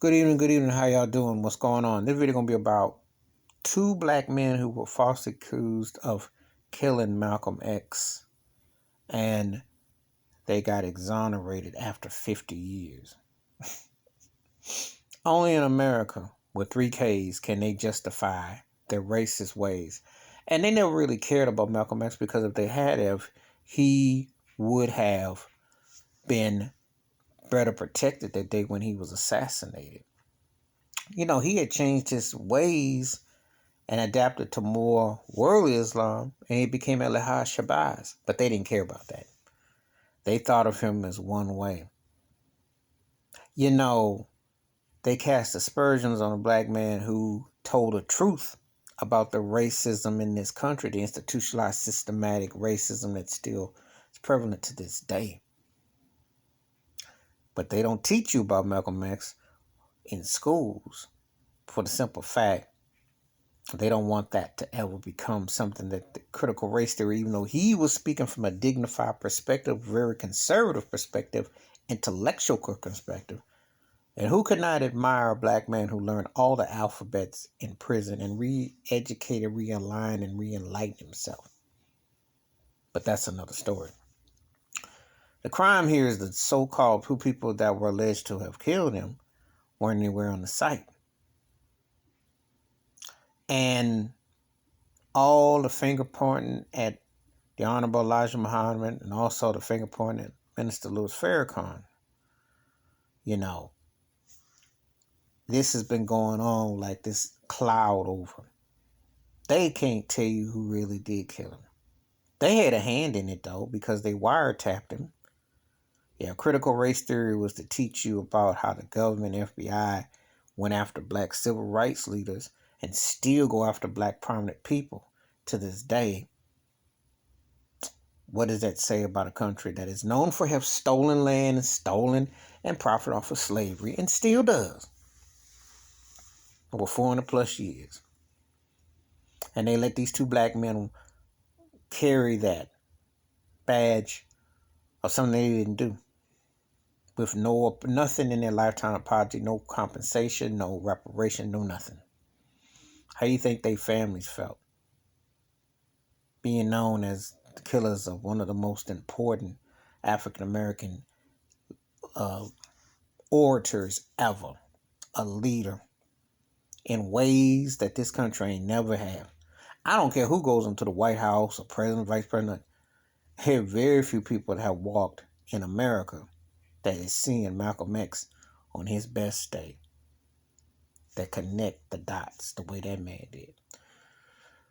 Good evening, good evening. How y'all doing? What's going on? This video gonna be about two black men who were falsely accused of killing Malcolm X, and they got exonerated after 50 years. Only in America with 3Ks can they justify their racist ways. And they never really cared about Malcolm X because if they had, if he would have been better protected that day when he was assassinated. You know, he had changed his ways and adapted to more worldly Islam, and he became Elijah Shabazz. But they didn't care about that. They thought of him as one way. You know, they cast aspersions on a black man who told the truth about the racism in this country, the institutionalized systematic racism that still is prevalent to this day. But they don't teach you about Malcolm X in schools for the simple fact they don't want that to ever become something that the critical race theory, even though he was speaking from a dignified perspective, very conservative perspective, intellectual perspective. And who could not admire a black man who learned all the alphabets in prison and re-educated, realigned, and re-enlightened himself? But that's another story. The crime here is the so-called two people that were alleged to have killed him weren't anywhere on the site. And all the finger pointing at the Honorable Elijah Muhammad and also the finger pointing at Minister Louis Farrakhan. You know, this has been going on like this cloud over. They can't tell you who really did kill him. They had a hand in it though because they wiretapped him. Yeah, critical race theory was to teach you about how the government, FBI, went after black civil rights leaders and still go after black prominent people to this day. What does that say about a country that is known for have stolen land and stolen and profit off of slavery and still does over 400 plus years? And they let these two black men carry that badge of something they didn't do with nothing in their lifetime apology, no compensation, no reparation, no nothing. How do you think their families felt being known as the killers of one of the most important African American orators ever, a leader in ways that this country ain't never had? I don't care who goes into the White House or president, vice president. There are very few people that have walked in America that is seeing Malcolm X on his best day, that connect the dots the way that man did.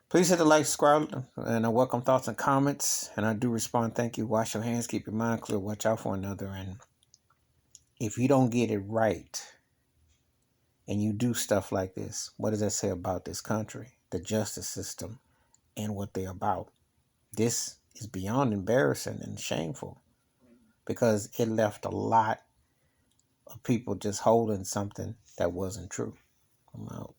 Please hit the like, subscribe, and I welcome thoughts and comments. And I do respond, thank you. Wash your hands, keep your mind clear, watch out for another. And if you don't get it right and you do stuff like this, what does that say about this country, the justice system, and what they're about? This is beyond embarrassing and shameful because it left a lot of people just holding something that wasn't true. I'm out.